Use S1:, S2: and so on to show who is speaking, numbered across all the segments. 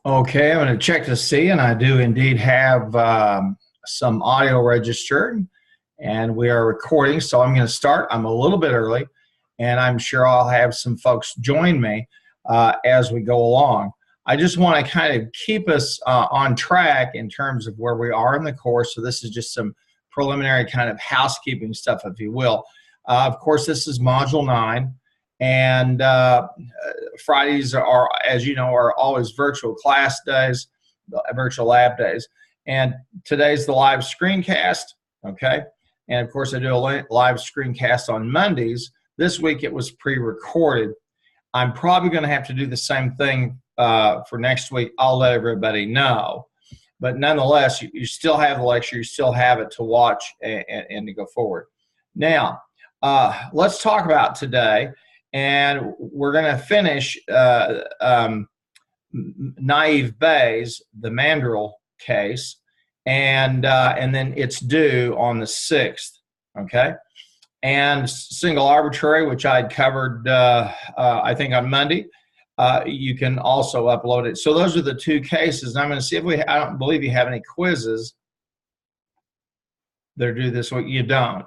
S1: Okay, I'm going to check to see, and I do indeed have some audio registered, and we are recording. So I'm going to start. I'm a little bit early, and I'm sure I'll have some folks join me as we go along. I just want to kind of keep us on track in terms of where we are in the course. So this is just some preliminary kind of housekeeping stuff, if you will. Of course, this is Module 9, and Fridays are, as you know, are always virtual class days, virtual lab days. And today's the live screencast, okay? And of course, I do a live screencast on Mondays. This week it was pre-recorded. I'm probably going to have to do the same thing for next week. I'll let everybody know. But nonetheless, you still have the lecture. You still have it to watch and to go forward. Now, let's talk about today. And we're going to finish Naive Bayes, the Mandrill case, and then it's due on the 6th, okay? And single arbitrary, which I'd covered, I think, on Monday. You can also upload it. So those are the two cases. And I'm going to see if I don't believe you have any quizzes that are due this week. You don't.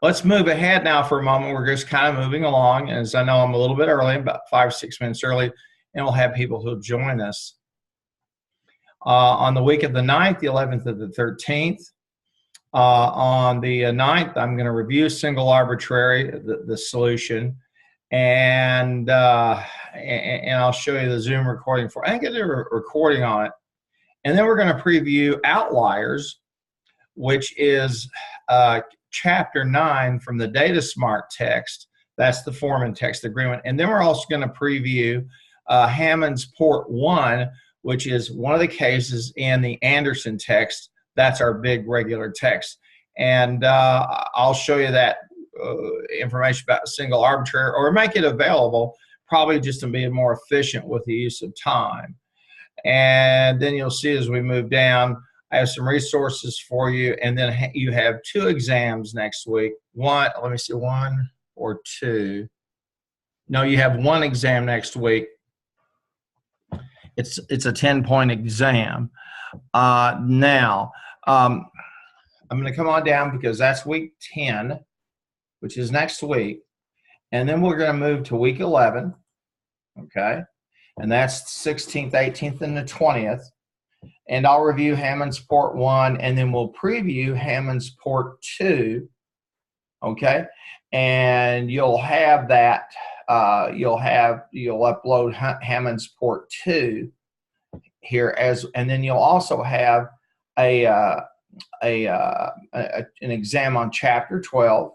S1: Let's move ahead now for a moment. We're just kind of moving along. As I know, I'm a little bit early, about 5 or 6 minutes early, and we'll have people who'll join us. On the week of the 9th, the 11th, and the 13th. On the 9th, I'm going to review single arbitrary, the solution, and I'll show you the Zoom recording for. I think I did a recording on it, and then we're going to preview outliers, which is Chapter 9 from the DataSmart text. That's the Foreman text agreement. And then we're also going to preview Hammond's Port 1, which is one of the cases in the Anderson text. That's our big regular text. And I'll show you that information about single arbitrary, or make it available, probably just to be more efficient with the use of time. And then you'll see as we move down, I have some resources for you, and then you have 2 exams next week. One, let me see, 1 or 2. No, you have 1 exam next week. It's a 10-point exam. Now, I'm going to come on down because that's week 10, which is next week, and then we're going to move to week 11, okay? And that's the 16th, 18th, and the 20th. And I'll review Hammond's Port 1, and then we'll preview Hammond's Port 2, okay? And you'll have that, you'll upload Hammond's Port 2 here, and then you'll also have an exam on Chapter 12,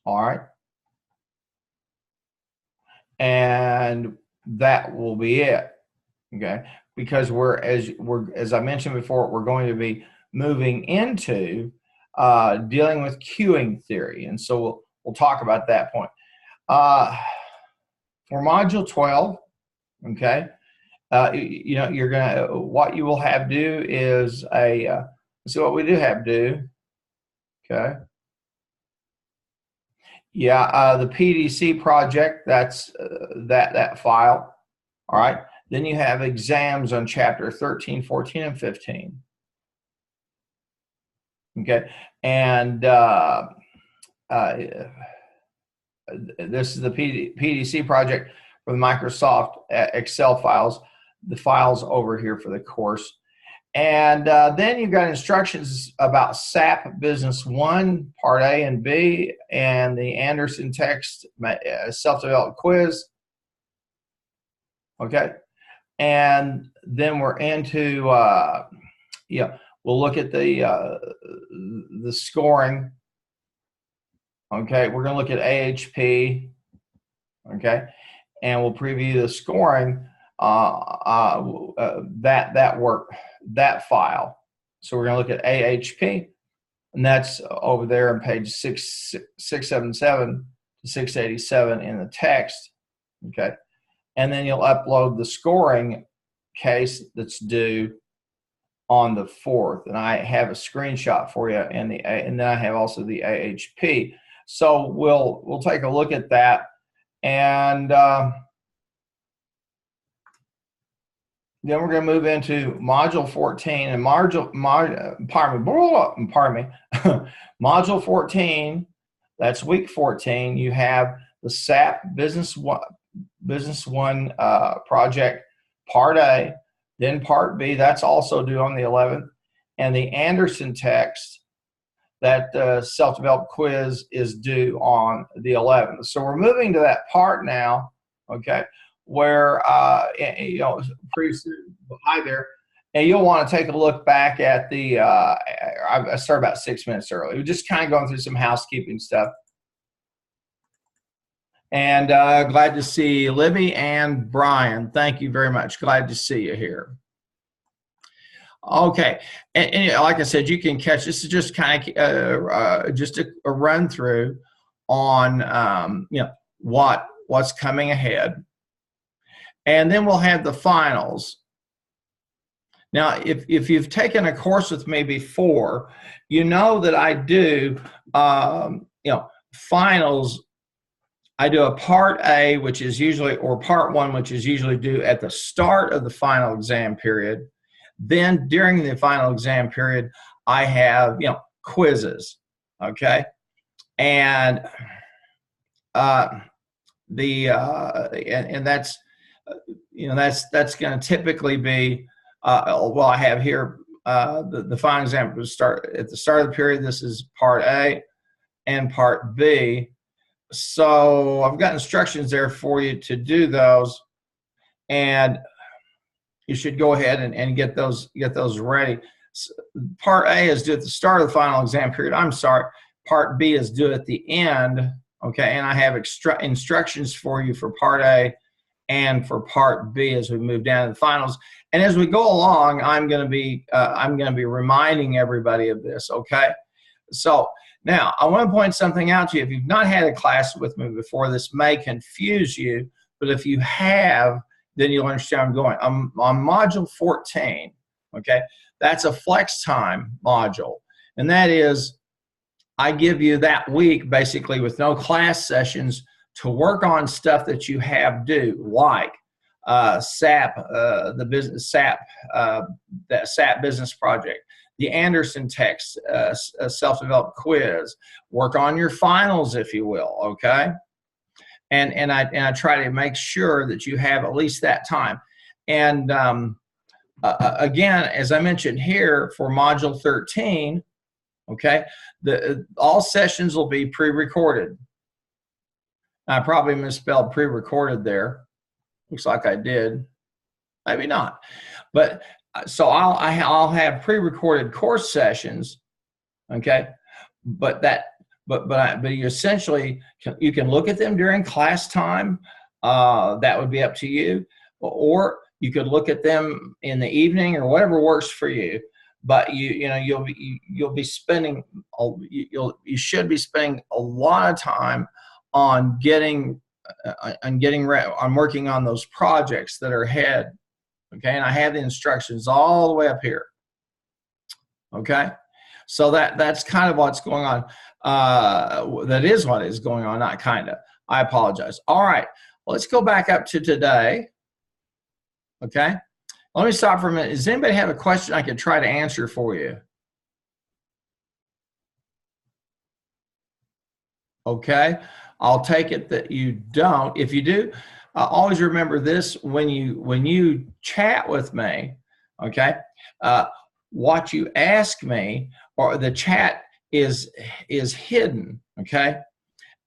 S1: all right? And that will be it, okay? Because as I mentioned before, we're going to be moving into dealing with queuing theory, and so we'll talk about that point. For Module 12, okay, you know, what you will have do is let's see what we do have do, okay. Yeah, the PDC project, that's that file, all right. Then you have exams on Chapter 13, 14, and 15. Okay, and this is the PDC project for the Microsoft Excel files, the files over here for the course. And then you've got instructions about SAP Business 1, Part A and B, and the Anderson text self-developed quiz. Okay. And then we're into, we'll look at the scoring. Okay, we're going to look at AHP. Okay, and we'll preview the scoring. That file. So we're going to look at AHP, and that's over there on page 677 to 687 in the text. Okay. And then you'll upload the scoring case that's due on the 4th. And I have a screenshot for you, and then I have also the AHP. So we'll take a look at that, and Then we're going to move into module 14 and pardon me, module 14. That's week 14. You have the SAP Business One project, Part A, then Part B. That's also due on the 11th, and the Anderson text, that self-developed quiz, is due on the 11th. So we're moving to that part now, okay, where, you know, pretty soon, hi there, and you'll want to take a look back at the, I started about 6 minutes early. We're just kind of going through some housekeeping stuff. And glad to see Libby and Brian. Thank you very much. Glad to see you here. Okay, and like I said, you can catch, this is just kind of just a run through on you know, what's coming ahead, and then we'll have the finals. Now, if you've taken a course with me before, you know that I do you know, finals. I do a Part A, which is usually, or Part 1, which is usually due at the start of the final exam period. Then during the final exam period, I have, you know, quizzes, okay, and and that's, you know, that's going to typically be well, I have here the final exam will start at the start of the period. This is Part A and Part B. So I've got instructions there for you to do those, and you should go ahead and get those ready. Part A is due at the start of the final exam period. I'm sorry. Part B is due at the end. Okay, and I have instructions for you for Part A and for Part B as we move down to the finals. And as we go along, I'm going to be reminding everybody of this. Okay, so now I want to point something out to you. If you've not had a class with me before, this may confuse you, but if you have, then you'll understand I'm going. I'm on module 14, okay? That's a flex time module. And that is, I give you that week basically with no class sessions to work on stuff that you have due, like SAP, that SAP business project, the Anderson text, self-developed quiz, work on your finals, if you will, okay? And I try to make sure that you have at least that time. And again, as I mentioned here for module 13, okay, all sessions will be pre-recorded. I probably misspelled pre-recorded there. Looks like I did. Maybe not. But so I'll have pre-recorded course sessions, okay? But you essentially you can look at them during class time. That would be up to you, or you could look at them in the evening or whatever works for you. But you should be spending a lot of time on working on those projects that are ahead. Okay, and I have the instructions all the way up here. Okay, so that's kind of what's going on. That is what is going on, not kind of. I apologize. All right, let's go back up to today. Okay, let me stop for a minute. Does anybody have a question I could try to answer for you? Okay, I'll take it that you don't. If you do, always remember this when you chat with me. Okay, what you ask me, or the chat is hidden. Okay,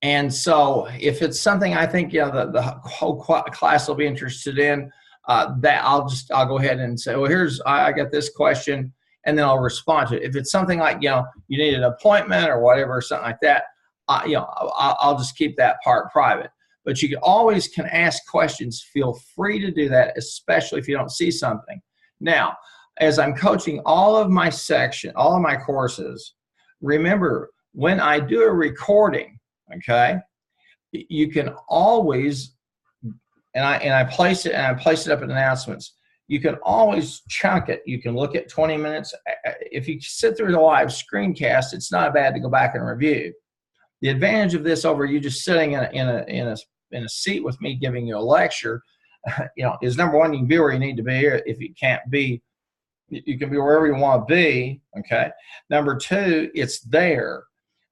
S1: and so if it's something I think the whole class will be interested in, that I'll go ahead and say, well, I got this question, and then I'll respond to it. If it's something like you need an appointment or whatever, or something like that, I'll just keep that part private. But you always can ask questions. Feel free to do that, especially if you don't see something. Now, as I'm coaching all of my courses, remember when I do a recording, okay, you can always, and I place it up in announcements. You can always chunk it. You can look at 20 minutes. If you sit through the live screencast, it's not bad to go back and review. The advantage of this over you just sitting in a seat with me giving you a lecture, is number one, you can be where you need to be. If you can't be, you can be wherever you want to be. Okay. Number two, it's there.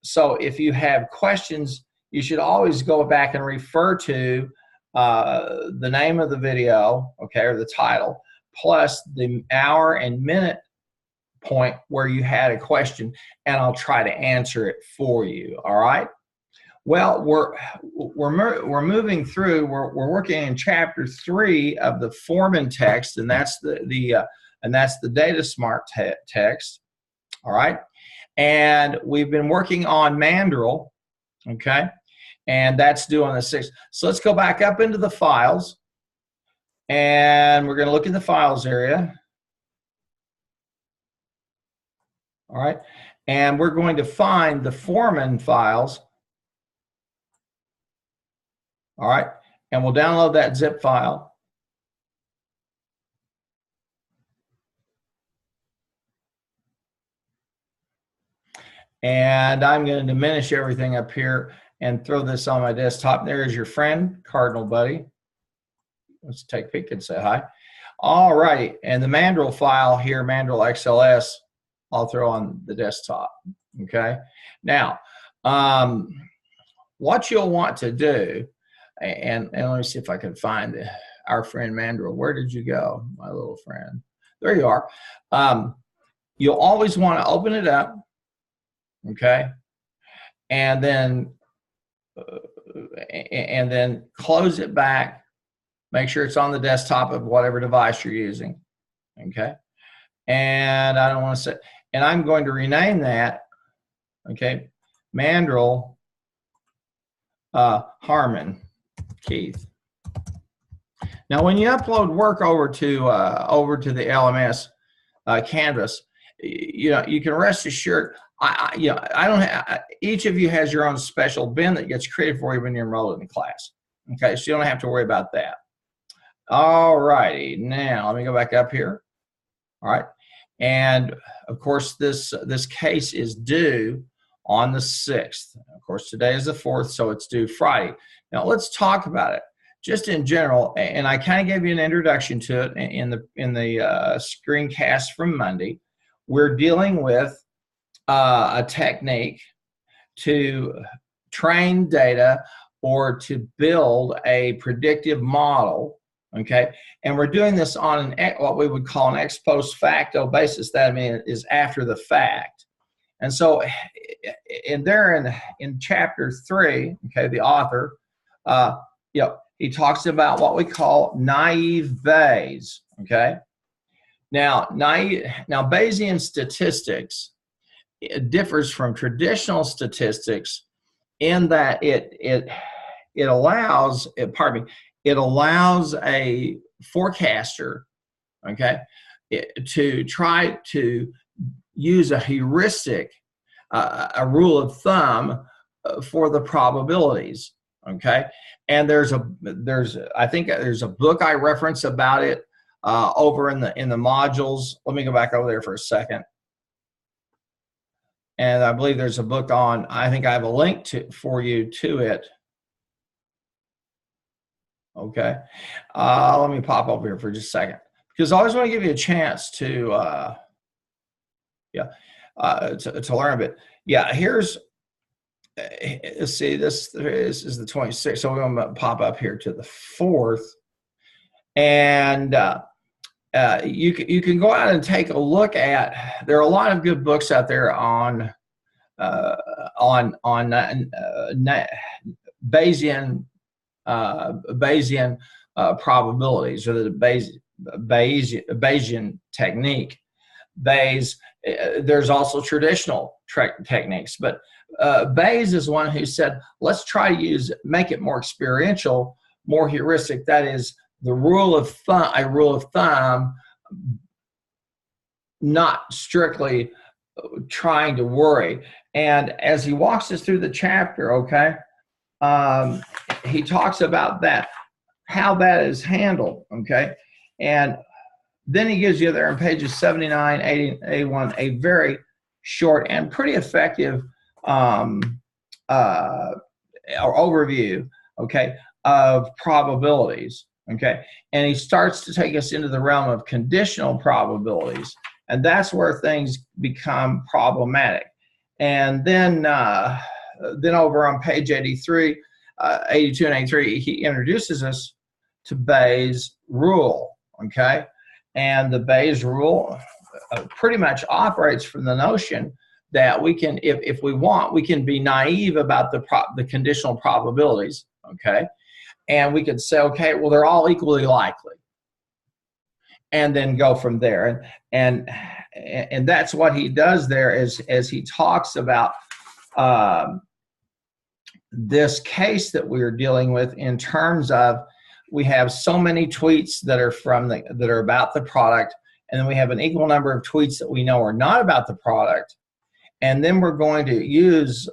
S1: So if you have questions, you should always go back and refer to the name of the video, okay, or the title, plus the hour and minute point where you had a question, and I'll try to answer it for you. All right. Well, we're moving through. We're working in chapter 3 of the Foreman text, and that's the Data Smart text. All right, and we've been working on Mandrill. Okay, and that's due on the 6th. So let's go back up into the files, and we're going to look in the files area. All right, and we're going to find the Foreman files. All right, and we'll download that zip file. And I'm going to diminish everything up here and throw this on my desktop. There's your friend, Cardinal Buddy. Let's take a peek and say hi. All right, and the Mandrill file here, Mandrill XLS, I'll throw on the desktop. Okay, now what you'll want to do, and let me see if I can find our friend Mandrill. Where did you go, my little friend? There you are. You'll always want to open it up, okay, and then close it back. Make sure it's on the desktop of whatever device you're using, okay. And I don't want to say, and I'm going to rename that, okay, Mandrill Harmon Keith. Now, when you upload work over to the LMS Canvas, you can rest assured. I don't have, each of you has your own special bin that gets created for you when you're enrolled in the class. Okay, so you don't have to worry about that. All righty, now let me go back up here. All right, and of course this case is due on the 6th. Of course, today is the 4th, so it's due Friday. Now let's talk about it just in general, and I kind of gave you an introduction to it in the screencast from Monday. We're dealing with a technique to train data or to build a predictive model, okay? And we're doing this on what we would call an ex post facto basis. That means is after the fact. And so in chapter 3, okay, the author, he talks about what we call naive Bayes, okay? Now Bayesian statistics, it differs from traditional statistics in that it allows a forecaster, okay, to try to use a heuristic, a rule of thumb for the probabilities, okay. And I think there's a book I reference about it over in the modules. Let me go back over there for a second. And I believe there's a book on, I think I have a link for you to it. Okay. Let me pop over here for just a second, because I always want to give you a chance to, to learn a bit. Yeah, here's, let's see, this is the 26th. So we're going to pop up here to the 4th. And you can go out and take a look at, there are a lot of good books out there on Bayesian probabilities, or the Bayesian technique. Bayes, there's also traditional techniques, but Bayes is one who said, let's try to make it more experiential, more heuristic. That is the rule of thumb, a rule of thumb, not strictly trying to worry. And as he walks us through the chapter, okay, he talks about that, how that is handled, okay, and then he gives you there on pages 79, 80, 81 a very short and pretty effective overview, okay, of probabilities. Okay, and he starts to take us into the realm of conditional probabilities, and that's where things become problematic. And then over on page 83, 82 and 83, he introduces us to Bayes' rule. Okay, and the Bayes' rule pretty much operates from the notion that we can, if we want, we can be naive about the conditional probabilities. Okay. And we could say, okay, well, they're all equally likely, and then go from there. And that's what he does there, as he talks about this case that we're dealing with, in terms of we have so many tweets that are about the product, and then we have an equal number of tweets that we know are not about the product, and then we're going to use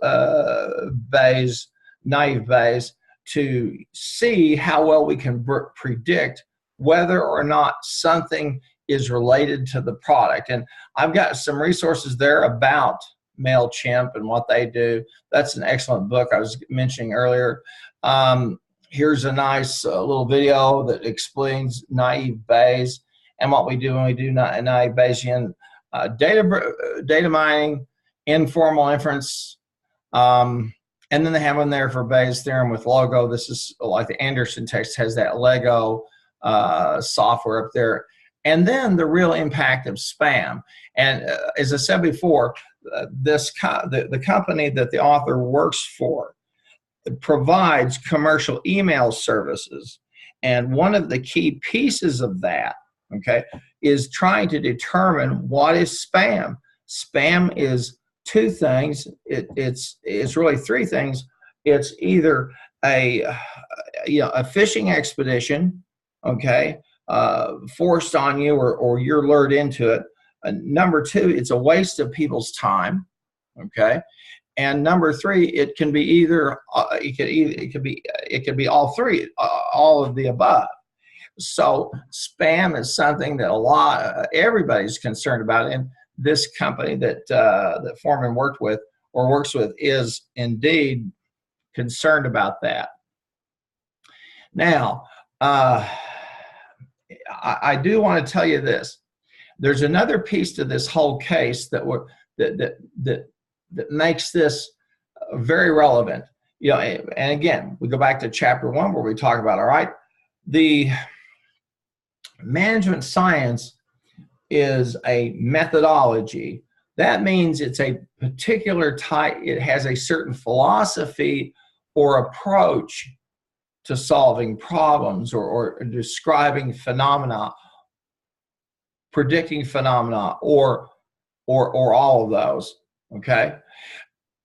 S1: naive Bayes, to see how well we can predict whether or not something is related to the product. And I've got some resources there about MailChimp and what they do. That's an excellent book I was mentioning earlier. Here's a nice little video that explains naive Bayes and what we do when we do naive Bayesian data mining, informal inference, and then they have one there for Bayes' theorem with logo. This is like the Anderson text has that Lego software up there. And then the real impact of spam. And as I said before, the company that the author works for provides commercial email services. And one of the key pieces of that, okay, is trying to determine what is spam. Spam is two things. It's really three things. It's either a phishing expedition, okay, forced on you, or you're lured into it. Number two, it's a waste of people's time, okay. And number three, it can be either it could be all three, all of the above. So spam is something that everybody's concerned about, and this company that Foreman works with is indeed concerned about that. Now, I do want to tell you this. There's another piece to this whole case that makes this very relevant. And again, we go back to chapter 1 where we talk about, all right, the management science is a methodology. That means it's a particular type, it has a certain philosophy or approach to solving problems, or describing phenomena, predicting phenomena, or all of those, okay?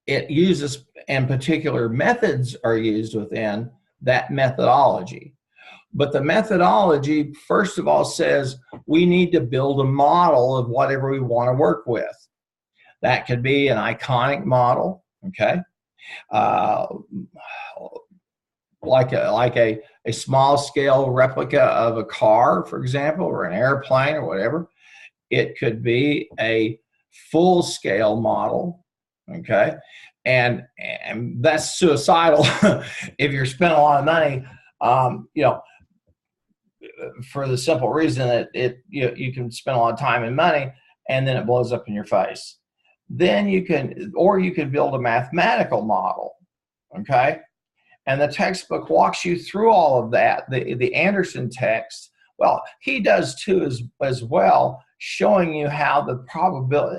S1: It uses, and particular methods are used within that methodology. But the methodology, first of all, says we need to build a model of whatever we want to work with. That could be an iconic model, okay? Like a small scale replica of a car, for example, or an airplane or whatever. It could be a full scale model, okay? And that's suicidal if you're spending a lot of money, for the simple reason that you can spend a lot of time and money and then it blows up in your face. Then you can build a mathematical model, okay? And the textbook walks you through all of that. The Anderson text, well, he does too as well, showing you how the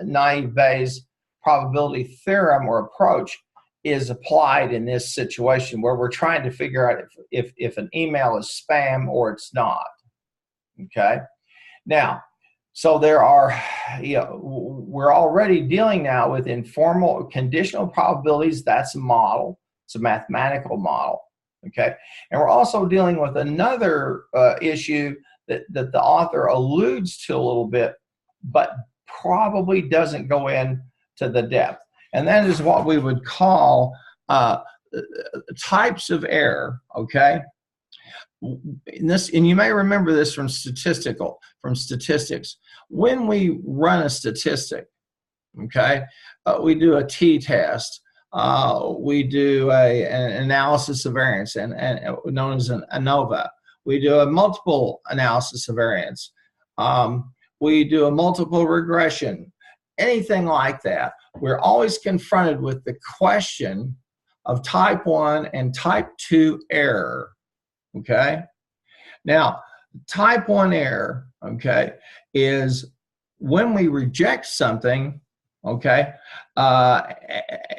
S1: naive Bayes probability theorem or approach is applied in this situation where we're trying to figure out if an email is spam or it's not, okay? Now, so there are, we're already dealing now with informal conditional probabilities. That's a model. It's a mathematical model, okay? And we're also dealing with another issue that the author alludes to a little bit, but probably doesn't go into the depth. And that is what we would call types of error, okay? And you may remember this from statistics. When we run a statistic, okay, we do a t-test. We do an analysis of variance, and known as an ANOVA. We do a multiple analysis of variance. We do a multiple regression, anything like that. We're always confronted with the question of type 1 and type 2 error, okay? Now, type 1 error, okay, is when we reject something, okay,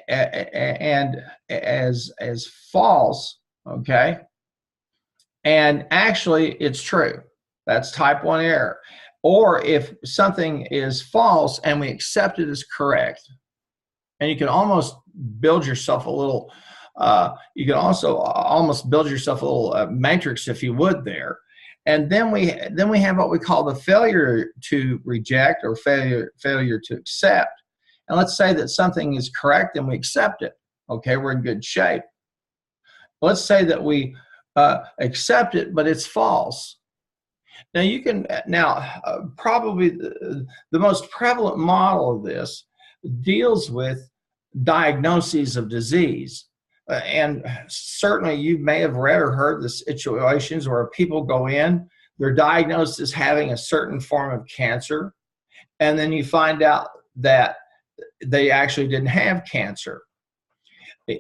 S1: and as false, okay, and actually it's true. That's type 1 error. Or if something is false and we accept it as correct, and you can almost build yourself a little, you can also almost build yourself a little matrix, if you would, there. And then we have what we call the failure to reject or failure to accept. And let's say that something is correct and we accept it. Okay, we're in good shape. Let's say that we accept it, but it's false. Now you can probably the most prevalent model of this deals with diagnoses of disease. And certainly you may have read or heard the situations where people go in, they're diagnosed as having a certain form of cancer, and then you find out that they actually didn't have cancer.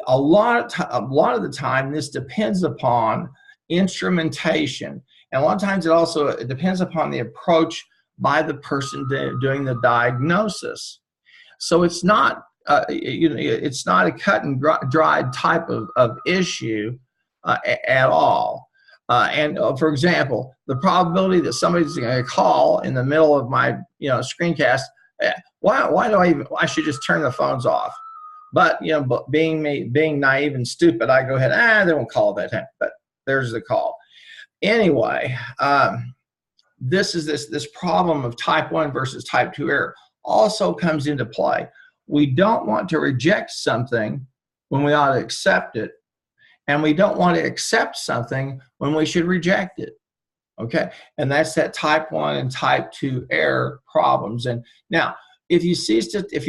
S1: A lot of the time, this depends upon instrumentation. And a lot of times it depends upon the approach by the person doing the diagnosis. So it's not it's not a cut and dried type of issue at all. For example, the probability that somebody's going to call in the middle of my screencast, I should just turn the phones off. But but being naive and stupid, I go ahead, they won't call that time. But there's the call. Anyway, this problem of type 1 versus type 2 error also comes into play. We don't want to reject something when we ought to accept it, and we don't want to accept something when we should reject it. Okay, and that's that type 1 and type 2 error problems. And now, if you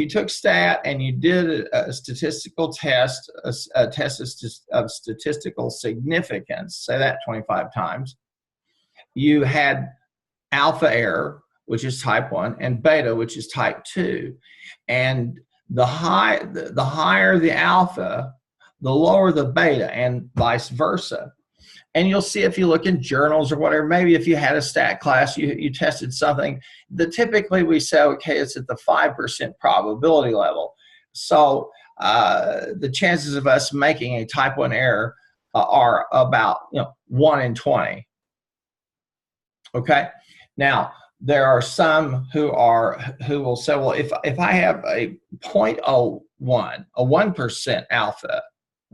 S1: took stat and you did a statistical test, a test of statistical significance, say that 25 times, you had alpha error, which is type 1, and beta, which is type 2. And the higher the alpha, the lower the beta, and vice versa. And you'll see if you look in journals or whatever, maybe if you had a stat class, you tested something, that typically we say, okay, it's at the 5% probability level. So the chances of us making a type 1 error are about 1 in 20. Okay, now there are some who will say, well, if I have a 0.01, a 1% alpha,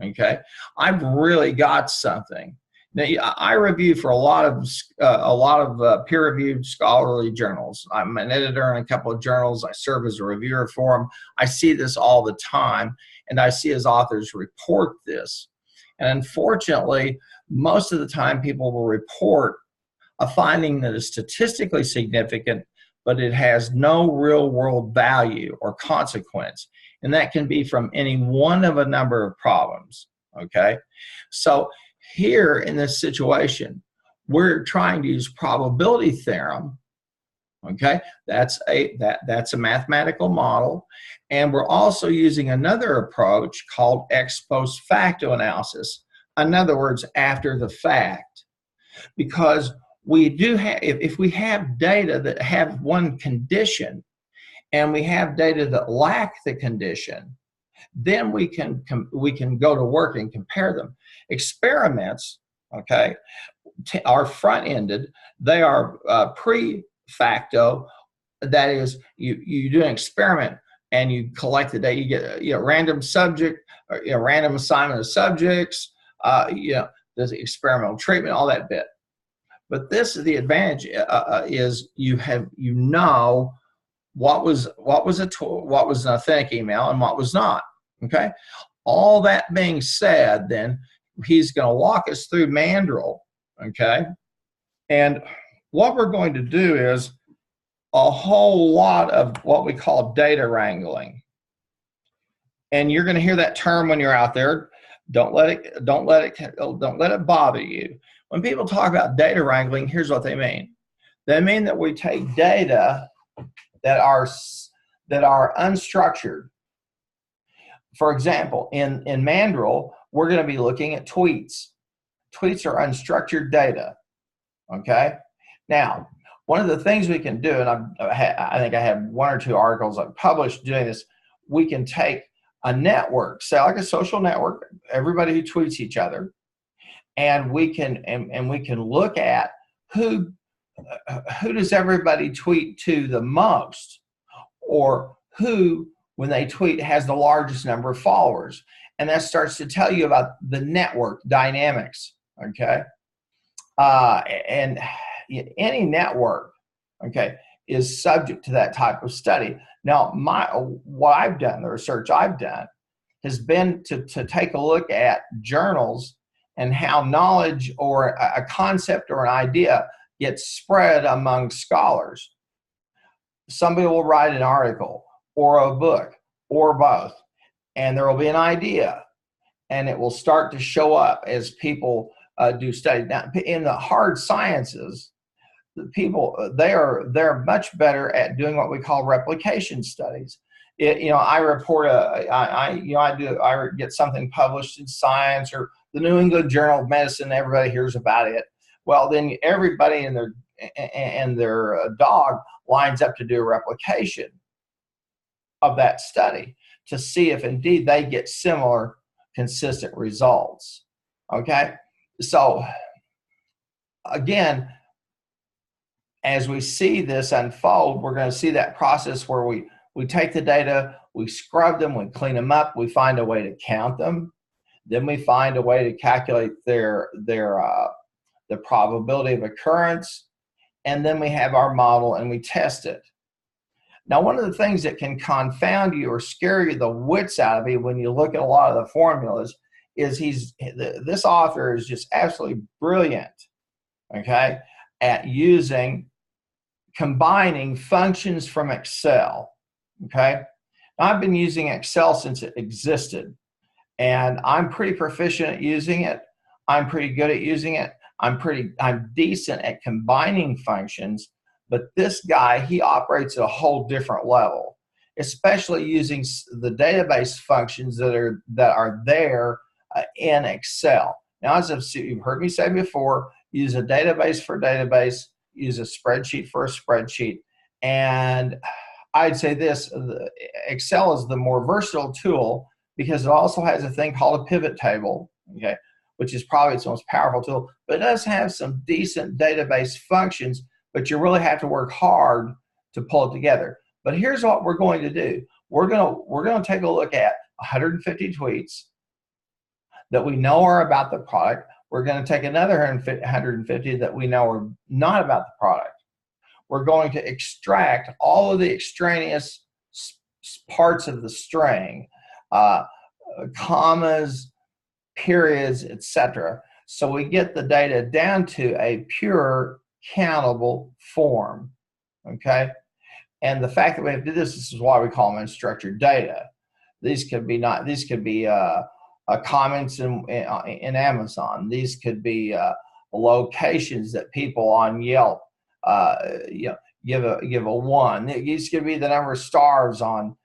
S1: okay, I've really got something. Now, I review for a lot of peer-reviewed scholarly journals. I'm an editor in a couple of journals. I serve as a reviewer for them. I see this all the time, and I see as authors report this. And unfortunately, most of the time, people will report a finding that is statistically significant, but it has no real-world value or consequence. And that can be from any one of a number of problems, okay? So here in this situation, we're trying to use probability theorem, okay? That's a mathematical model. And we're also using another approach called ex post facto analysis. In other words, after the fact. Because we do have, if we have data that have one condition and we have data that lack the condition, then we can go to work and compare them. Experiments, okay, are front-ended. They are pre-facto. That is, you do an experiment and you collect the data. You get a random subject, or random assignment of subjects. There's experimental treatment, all that bit. But this is the advantage: is you know what was an authentic email and what was not. Okay. All that being said, then he's going to walk us through Mandrill. Okay. And what we're going to do is a whole lot of what we call data wrangling. And you're going to hear that term when you're out there. Don't let it bother you. When people talk about data wrangling, here's what they mean. They mean that we take data that are unstructured. For example, in Mandrill, we're going to be looking at tweets. Tweets are unstructured data, okay? Now, one of the things we can do, and I think I have 1 or 2 articles I've published doing this, we can take a network, say like a social network, everybody who tweets each other, and we can look at who does everybody tweet to the most, or who, when they tweet, has the largest number of followers. And that starts to tell you about the network dynamics, okay? And any network, okay, is subject to that type of study. Now, what I've done, the research I've done, has been to take a look at journals and how knowledge or a concept or an idea gets spread among scholars. Somebody will write an article or a book or both, and there will be an idea, and it will start to show up as people do study. Now, in the hard sciences, the people they're much better at doing what we call replication studies. I report I get something published in Science or the New England Journal of Medicine. Everybody hears about it. Well, then everybody and their dog lines up to do a replication of that study to see if indeed they get similar, consistent results. Okay, so again, as we see this unfold, we're going to see that process where we take the data, we scrub them, we clean them up, we find a way to count them, then we find a way to calculate the probability of occurrence, and then we have our model and we test it. Now, one of the things that can confound you or scare you the wits out of you when you look at a lot of the formulas is this author is just absolutely brilliant, okay, at combining functions from Excel, okay? I've been using Excel since it existed, and I'm pretty proficient at using it. I'm pretty good at using it. I'm decent at combining functions, but this guy, he operates at a whole different level, especially using the database functions that are there in Excel. Now, as you've heard me say before, use a database for a database, use a spreadsheet for a spreadsheet, and I'd say this, Excel is the more versatile tool because it also has a thing called a pivot table, okay, which is probably its most powerful tool, but it does have some decent database functions, but you really have to work hard to pull it together. But here's what we're going to do. We're going to take a look at 150 tweets that we know are about the product. We're going to take another 150 that we know are not about the product. We're going to extract all of the extraneous parts of the string, commas, periods, etc. So we get the data down to a pure countable form, okay? And the fact that we have to do this is why we call them unstructured data. These could be comments in Amazon. These could be locations that people on Yelp give a 1. These could be the number of stars on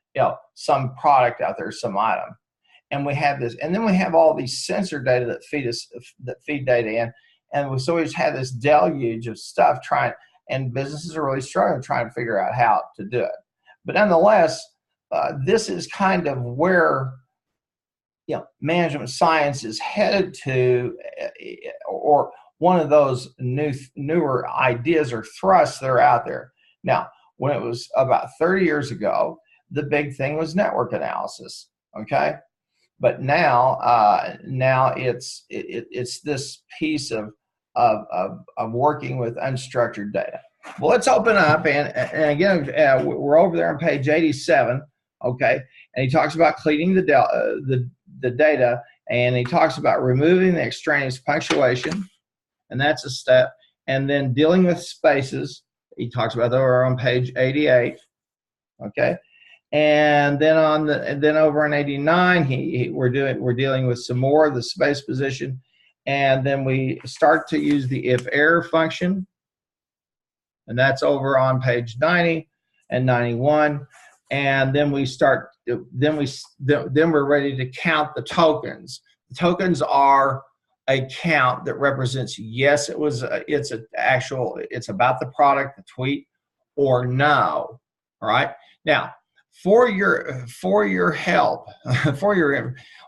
S1: some product out there, some item. And we have this, and then we have all these sensor data that feed data in, and so we just have this deluge of stuff and businesses are really struggling trying to figure out how to do it. But nonetheless, this is kind of where management science is headed to, or one of those newer ideas or thrusts that are out there. Now, when it was about 30 years ago, the big thing was network analysis, okay? But now it's this piece of working with unstructured data. Well, let's open up, and again, we're over there on page 87, okay? And he talks about cleaning the data, and he talks about removing the extraneous punctuation, and that's a step, and then dealing with spaces. He talks about that over on page 88, okay? And then over on 89, we're dealing with some more of the space position, And then we start to use the if error function, and that's over on page 90 and 91. And then we start, then we're ready to count the tokens. The tokens are a count that represents yes, it's about the product, the tweet, or no. All right. Now, for your help,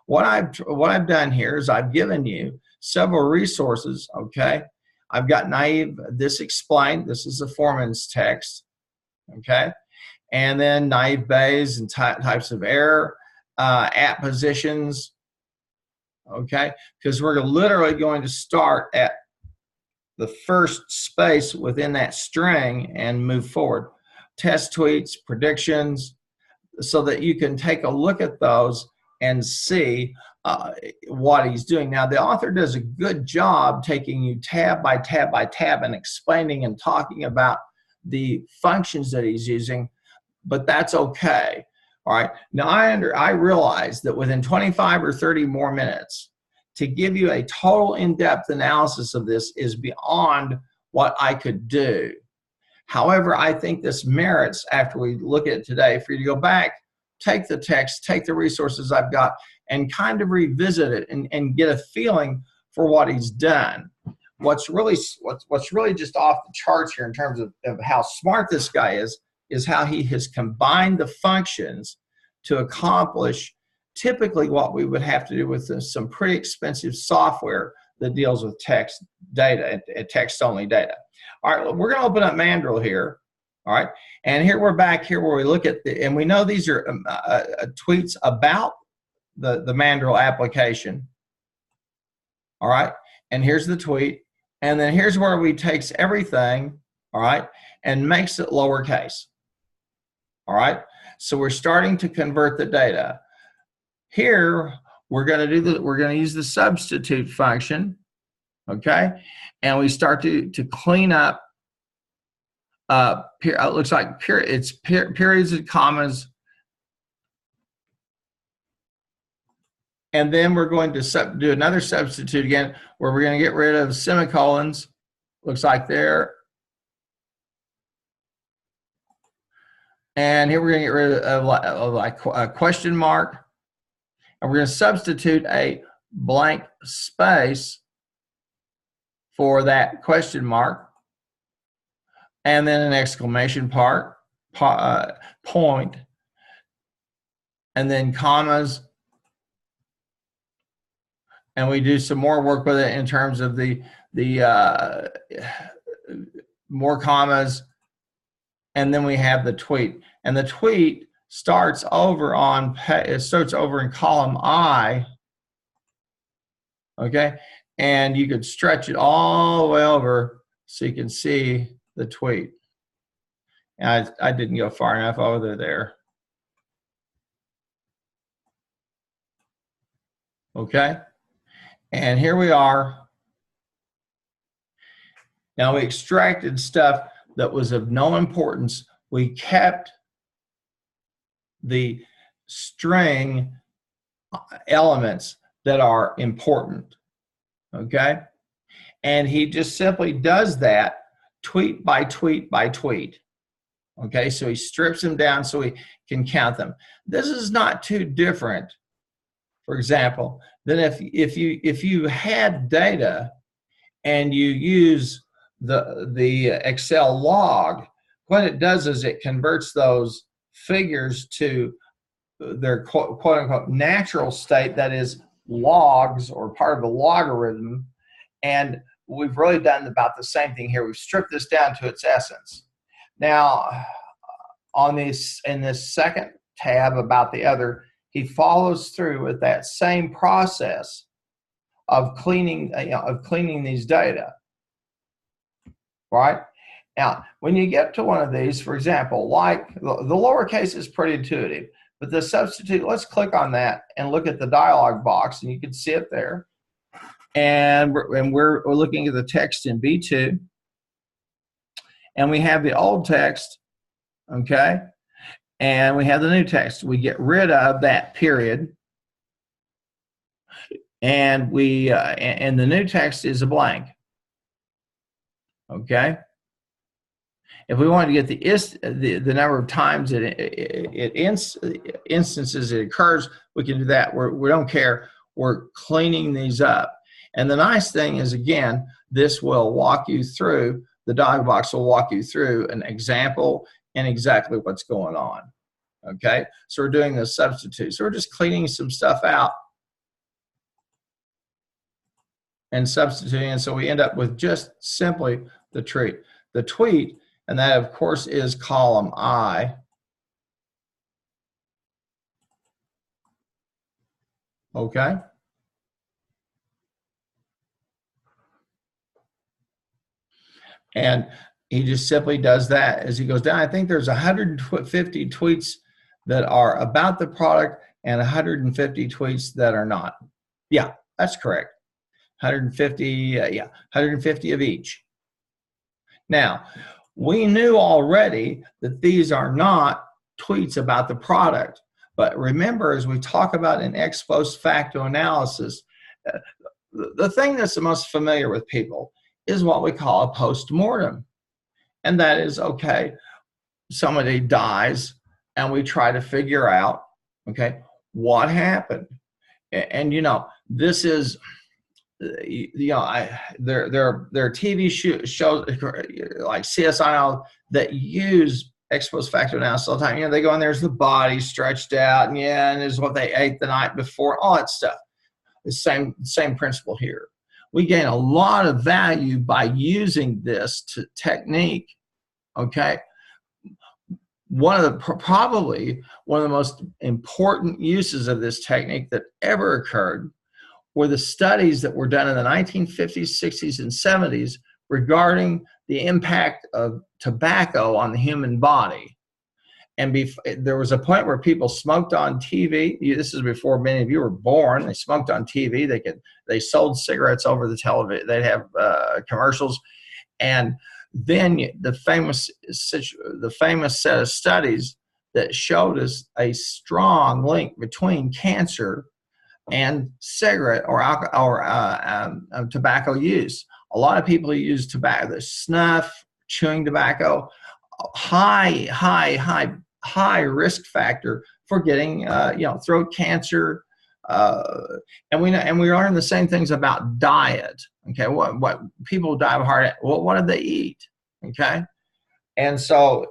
S1: what I've done here is I've given you several resources. Okay. I've got naive, this explained, this is the foreman's text. Okay. And then naive Bayes and types of error, at positions. Okay. Because we're literally going to start at the first space within that string and move forward. Test tweets, predictions, so that you can take a look at those and see what he's doing. Now, the author does a good job taking you tab by tab by tab and explaining and talking about the functions that he's using, but that's okay. All right. Now, I realize that within 25 or 30 more minutes, to give you a total in-depth analysis of this is beyond what I could do. However, I think this merits, after we look at it today, for you to go back, take the text, take the resources I've got, and kind of revisit it and get a feeling for what he's done. What's really just off the charts here in terms of how smart this guy is how he has combined the functions to accomplish typically what we would have to do with some pretty expensive software that deals with text data, text-only data. All right, we're going to open up Mandrill here. All right, and here we're back here where we look at and we know these are tweets about the Mandrill application. All right, and here's the tweet, and then here's where we takes everything, all right, and makes it lowercase. All right, so we're starting to convert the data. Here we're going to use the substitute function, okay, and we start to clean up. It looks like it's periods and commas, and then we're going to do another substitute again where we're going to get rid of semicolons. Looks like there, and here we're going to get rid of like a question mark, and we're going to substitute a blank space for that question mark. And then an exclamation point, and then commas, and we do some more work with it in terms of the more commas, and then we have the tweet, and the tweet starts over in column I, okay, and you could stretch it all the way over so you can see the tweet. And I didn't go far enough over there. Okay, and here we are. Now we extracted stuff that was of no importance. We kept the string elements that are important. Okay, and he just simply does that tweet by tweet by tweet. Okay, so he strips them down so we can count them. This is not too different, for example, than if you had data and you use the Excel log. What it does is it converts those figures to their quote unquote natural state, that is logs or part of the logarithm, and we've really done about the same thing here. We've stripped this down to its essence. Now, in this second tab about the other, he follows through with that same process of cleaning these data. Right? Now, when you get to one of these, for example, like the lowercase is pretty intuitive, but the substitute, let's click on that and look at the dialog box, and you can see it there. And we're looking at the text in B2, and we have the old text, okay, and we have the new text. We get rid of that period, and and the new text is a blank. Okay. If we want to get the number of times instances it occurs, we can do that. We don't care. We're cleaning these up. And the nice thing is, again, this will walk you through, the dialog box will walk you through an example and exactly what's going on. Okay, so we're doing the substitute. So we're just cleaning some stuff out and substituting, and so we end up with just simply the tweet, and that of course is column I. Okay. And he just simply does that as he goes down. I think there's 150 tweets that are about the product and 150 tweets that are not. Yeah, that's correct. 150, yeah, 150 of each. Now, we knew already that these are not tweets about the product, but remember, as we talk about in ex post facto analysis, the thing that's the most familiar with people is what we call a post-mortem. And that is, okay, somebody dies and we try to figure out, okay, what happened. And you know, this is, you know, there are TV shows like CSI that use ex post facto analysis all the time. You know, they go in, there's the body stretched out, and yeah, and there's what they ate the night before, all that stuff. The same principle here. We gain a lot of value by using this technique. Okay, probably one of the most important uses of this technique that ever occurred were the studies that were done in the 1950s, 60s, and 70s regarding the impact of tobacco on the human body. And there was a point where people smoked on TV. This is before many of you were born. They smoked on TV. They sold cigarettes over the television. They'd have commercials, and then the famous set of studies that showed us a strong link between cancer and cigarette or tobacco use. A lot of people who use tobacco, snuff, chewing tobacco, high risk factor for getting throat cancer, and we learn the same things about diet. Okay, what people die of heart, what did they eat? Okay, and so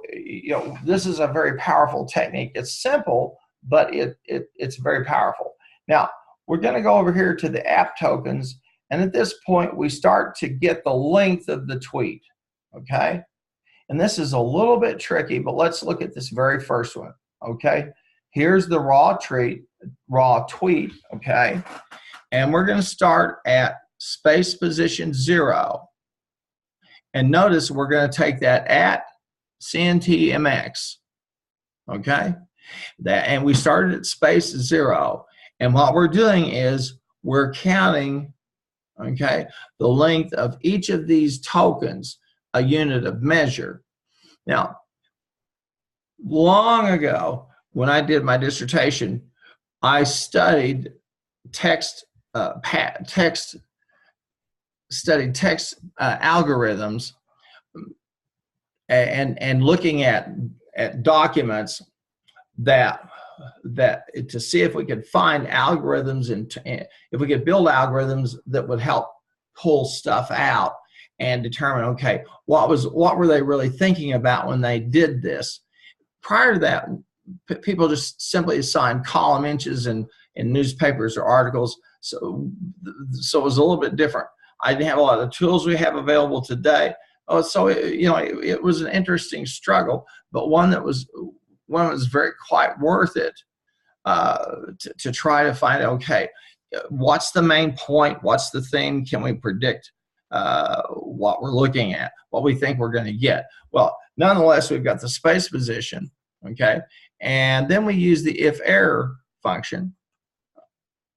S1: this is a very powerful technique. It's simple, but it's very powerful. Now we're going to go over here to the app tokens, and at this point we start to get the length of the tweet. Okay. And this is a little bit tricky, but let's look at this very first one. Okay, here's the raw tweet. Okay, and we're going to start at space position 0, and notice we're going to take that at CNTMX. Okay, and we started at space 0, and what we're doing is we're counting, okay, the length of each of these tokens, a unit of measure. Now, long ago, when I did my dissertation, I studied text algorithms, and looking at documents that to see if we could find algorithms and if we could build algorithms that would help pull stuff out and determine, okay, what were they really thinking about when they did this? Prior to that, people just simply assigned column inches in newspapers or articles, so it was a little bit different. I didn't have a lot of the tools we have available today. So it was an interesting struggle, but one that was quite worth it to try to find, okay, what's the main point? What's the thing? Can we predict what we're looking at, what we think we're going to get? Well, nonetheless, we've got the space position, okay, and then we use the if error function,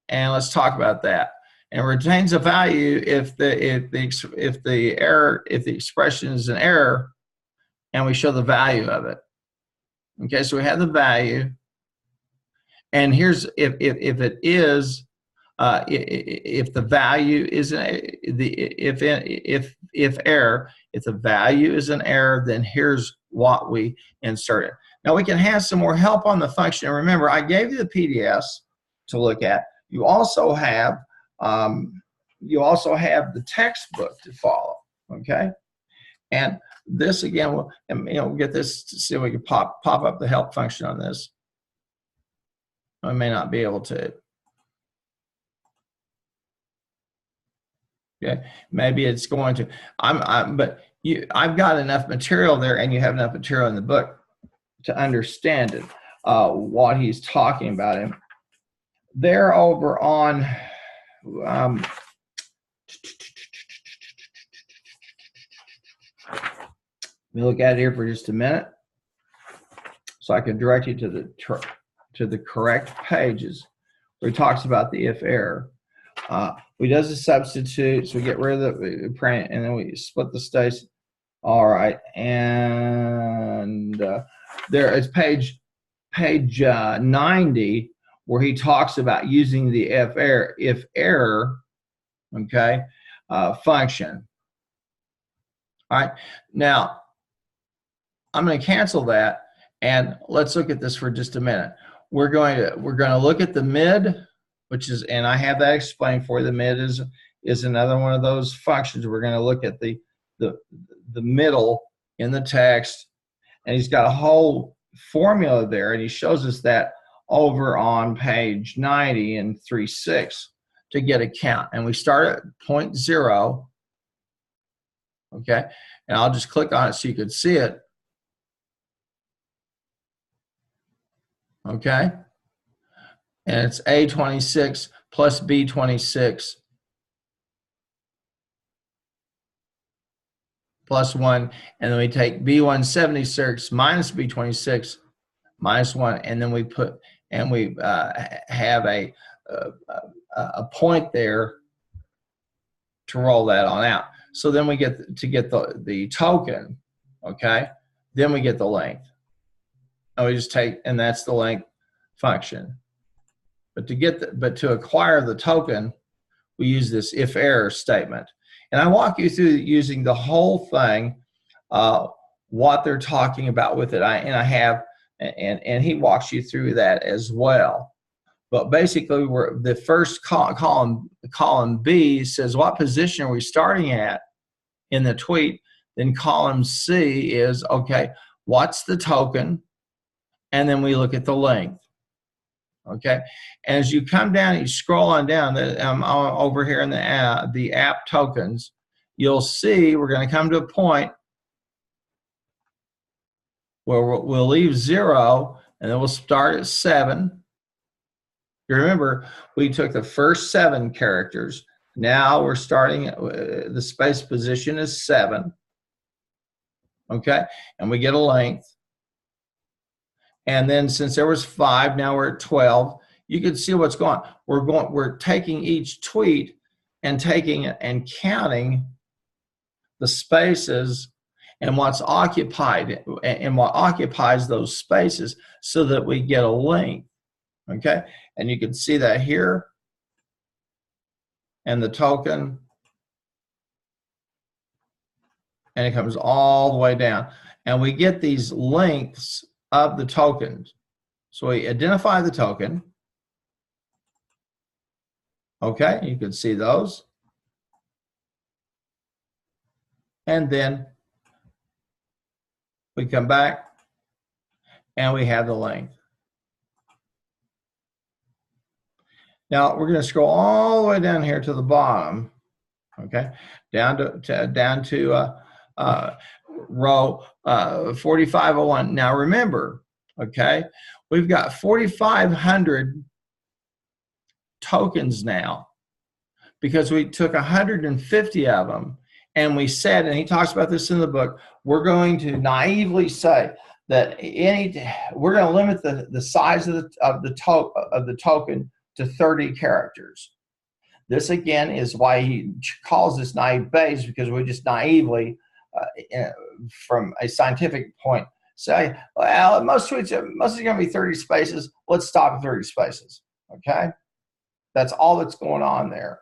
S1: and let's talk about that. And retains a value if the expression is an error, and we show the value of it. Okay, so we have the value, and here's if it is if the value is if error, if the value is an error, then here's what we inserted. Now we can have some more help on the function. And remember, I gave you the PDFs to look at. You also have the textbook to follow. Okay, and this again, we'll get this to see if we can pop up the help function on this. I may not be able to. Okay, maybe it's going to. But I've got enough material there, and you have enough material in the book to understand it. What he's talking about. And they're over on. Let me look at it here for just a minute, so I can direct you to the correct pages where he talks about the if error. We does a substitute, so we get rid of the print, and then we split the states. All right, and there is page 90 where he talks about using the if error, okay, function. All right, now I'm going to cancel that, and let's look at this for just a minute. We're going to look at the mid, which is, and I have that explained for you. The mid is another one of those functions. We're going to look at the middle in the text, and he's got a whole formula there, and he shows us that over on page 90 in 3.6 to get a count. And we start at 0.0, okay? And I'll just click on it so you can see it. Okay? And it's A26 plus B26 plus 1, and then we take B176 minus B26 minus 1, and then we have a point there to roll that on out. So then we get the token, okay? Then we get the length. And we just take, and that's the length function. But to acquire the token, we use this if error statement. And I walk you through using the whole thing, what they're talking about with it. And he walks you through that as well. But basically, the first column B says what position are we starting at in the tweet. Then column C is, okay, what's the token? And then we look at the length. Okay, and as you come down, you scroll on down. Over here in the app tokens, you'll see we're going to come to a point where we'll leave 0, and then we'll start at 7. You remember, we took the first 7 characters. Now we're starting, the space position is 7. Okay, and we get a length. And then since there was 5, now we're at 12. You can see what's going on. We're taking each tweet and taking it and counting the spaces and what's occupied and what occupies those spaces so that we get a length. Okay? And you can see that here. And the token. And it comes all the way down. And we get these lengths of the tokens. So we identify the token. Okay, you can see those. And then we come back and we have the length. Now we're going to scroll all the way down here to the bottom. Okay, down to row 4501. Now remember, okay, we've got 4,500 tokens now because we took 150 of them, and we said, and he talks about this in the book, we're going to naively say that we're going to limit the size of the token to 30 characters. This again is why he calls this naive Bayes, because we just naively from a scientific point say, well, most tweets are mostly going to be 30 spaces. Let's stop at 30 spaces. Okay. That's all that's going on there.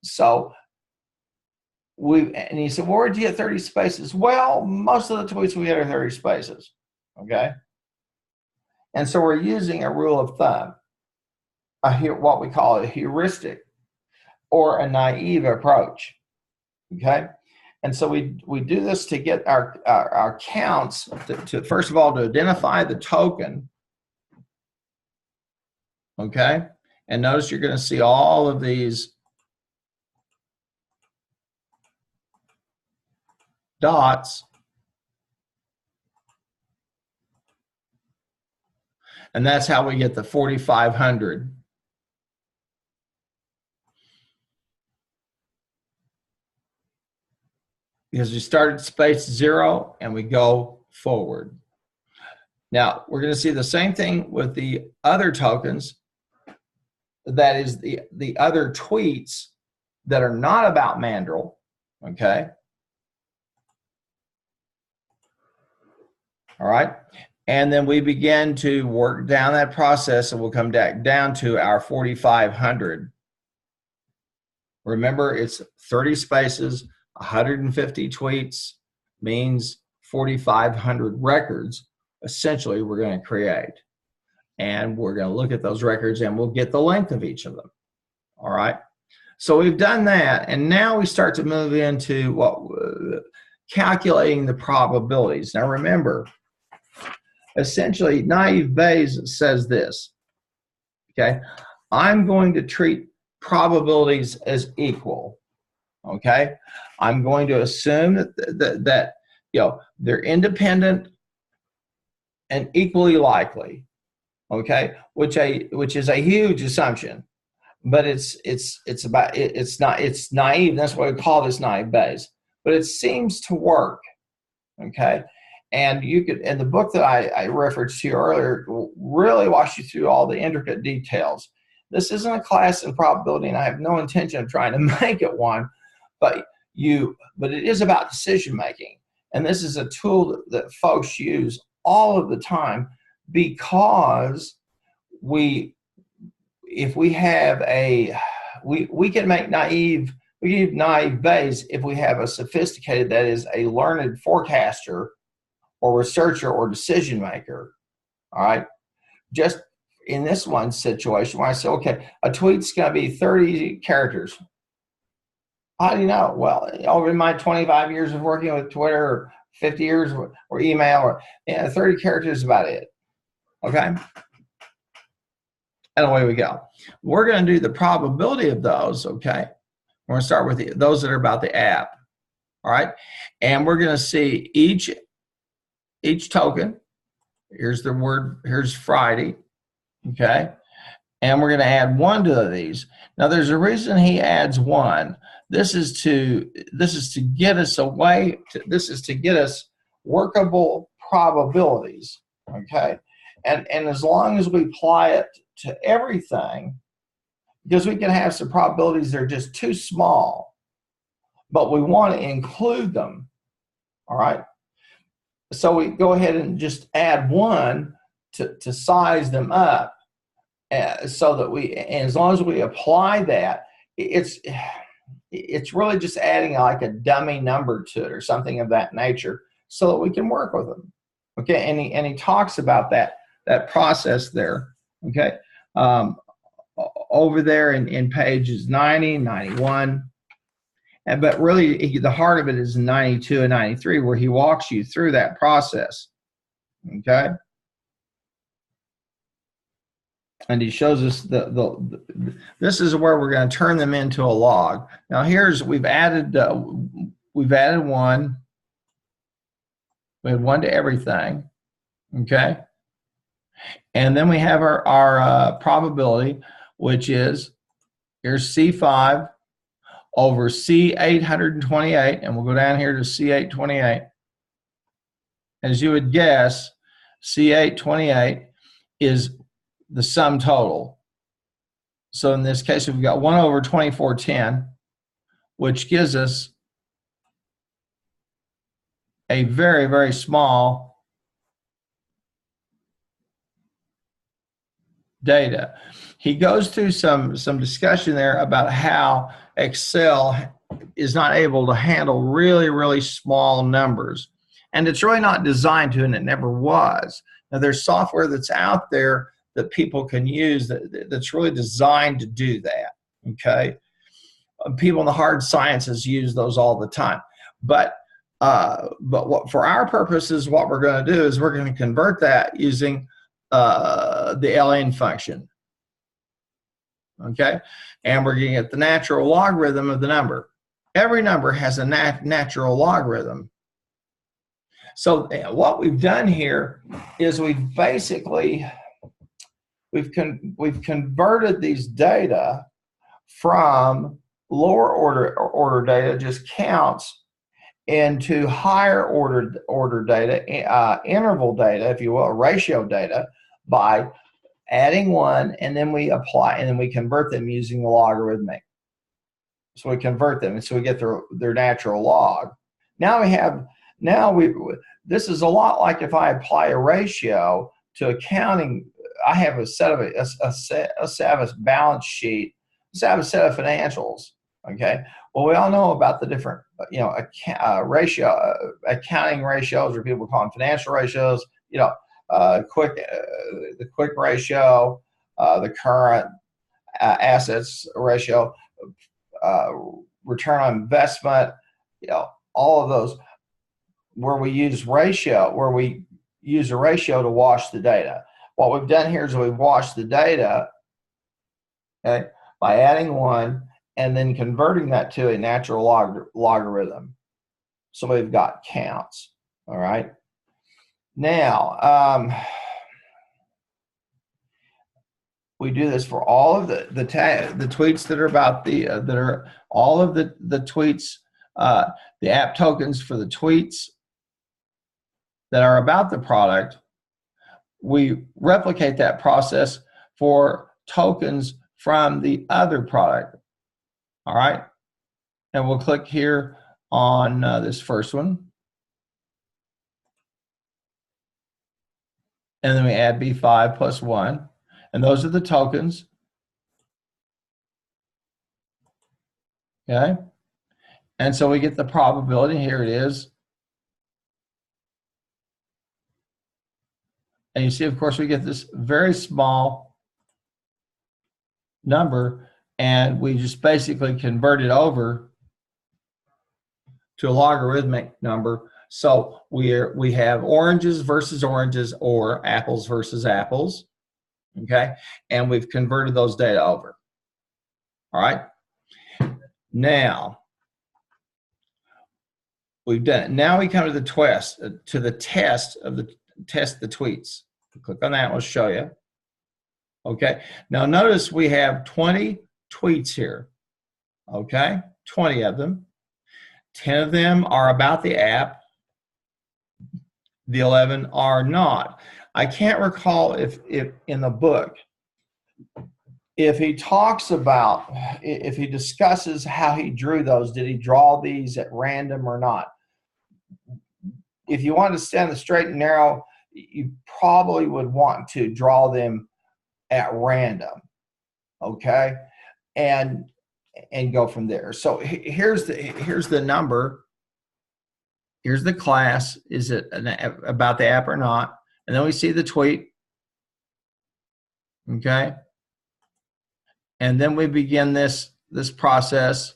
S1: So and he said, well, where'd you get 30 spaces? Well, most of the tweets we get are 30 spaces, okay? And so we're using a rule of thumb, what we call a heuristic or a naive approach, okay? And so we do this to get our counts, to first of all, to identify the token, okay? And notice you're going to see all of these dots, and that's how we get the 4,500. Because we start at space 0 and we go forward. Now, we're going to see the same thing with the other tokens, that is the other tweets that are not about Mandrill, okay? All right, and then we begin to work down that process, and we'll come back down to our 4,500. Remember, it's 30 spaces, 150 tweets, means 4,500 records, essentially, we're going to create. And we're going to look at those records, and we'll get the length of each of them. All right, so we've done that, and now we start to move into calculating the probabilities. Now remember, essentially, naive Bayes says this, okay? I'm going to treat probabilities as equal, okay? I'm going to assume that you know, they're independent and equally likely, okay? Which is a huge assumption, but it's naive. That's why we call this naive Bayes. But it seems to work, okay? And you could, in the book that I referenced to you earlier, really walks you through all the intricate details. This isn't a class in probability, and I have no intention of trying to make it one, but it is about decision making. And this is a tool that folks use all of the time, because if we have we can make naive Bayes if we have a sophisticated, that is a learned forecaster or researcher or decision maker. All right, just in this one situation where I say, okay, a tweet's going to be 30 characters. How do you know? Well, over my 25 years of working with Twitter, or 50 years or email, or 30 characters is about it. Okay, and away we go. We're going to do the probability of those. Okay, we're going to start with those that are about the app. All right, and we're going to see each token. Here's the word. Here's Friday. Okay, and we're going to add 1 to these. Now, there's a reason he adds 1. This is to get us this is to get us workable probabilities. Okay, and as long as we apply it to everything, because we can have some probabilities that are just too small, but we want to include them. All right, so we go ahead and just add 1 to size them up, so that and as long as we apply that, it's really just adding like a dummy number to it or something of that nature, so that we can work with them. Okay, and he talks about that process there. Okay, over there in pages 90, 91, but really the heart of it is 92 and 93, where he walks you through that process. Okay, and he shows us this is where we're going to turn them into a log. Now we've added 1. We had 1 to everything. Okay, and then we have our probability, which is, here's C5 over C828, and we'll go down here to C828. As you would guess, C828 is the sum total. So in this case, we've got 1 over 2410, which gives us a very, very small data. He goes through some discussion there about how Excel is not able to handle really small numbers. And it's really not designed to, and it never was. Now, there's software that's out there that people can use that's really designed to do that, okay? People in the hard sciences use those all the time. But what, for our purposes, what we're going to do is we're going to convert that using the ln function, okay? And we're going to get the natural logarithm of the number. Every number has a natural logarithm. So what we've done here is we've basically we've converted these data from lower order data, just counts, into higher order data, interval data, if you will, ratio data, by adding one, and then we apply, and then we convert them using the logarithmic. So we convert them, and so we get their natural log. This is a lot like if I apply a ratio to accounting. I have a set of a balance sheet. Let's have a set of financials. Okay. Well, we all know about the different, accounting ratios, or people call them financial ratios. The quick ratio, the current assets ratio, return on investment. All of those where we use a ratio to wash the data. What we've done here is we've washed the data, okay, by adding one and then converting that to a natural logarithm. So we've got counts. All right. Now, we do this for all of the tweets that are about all of the tweets, the app tokens for the tweets that are about the product. We replicate that process for tokens from the other product. All right. And we'll click here on this first one. And then we add B5 plus 1. And those are the tokens. Okay. And so we get the probability. Here it is. And you see, of course, we get this very small number, and we just basically convert it over to a logarithmic number. So we have oranges versus oranges, or apples versus apples, okay? And we've converted those data over. All right. Now we've done it. Now we come to the test of the tweets. Click on that. We'll show you. Okay. Now notice we have 20 tweets here. Okay, 20 of them. 10 of them are about the app. The 11 are not. I can't recall if in the book, if he talks about, if he discusses how he drew those, did he draw these at random or not? If you want to stay on the straight and narrow, you probably would want to draw them at random, okay, and go from there. So here's the number. Here's the class. Is it about the app or not? And then we see the tweet, okay, and then we begin this process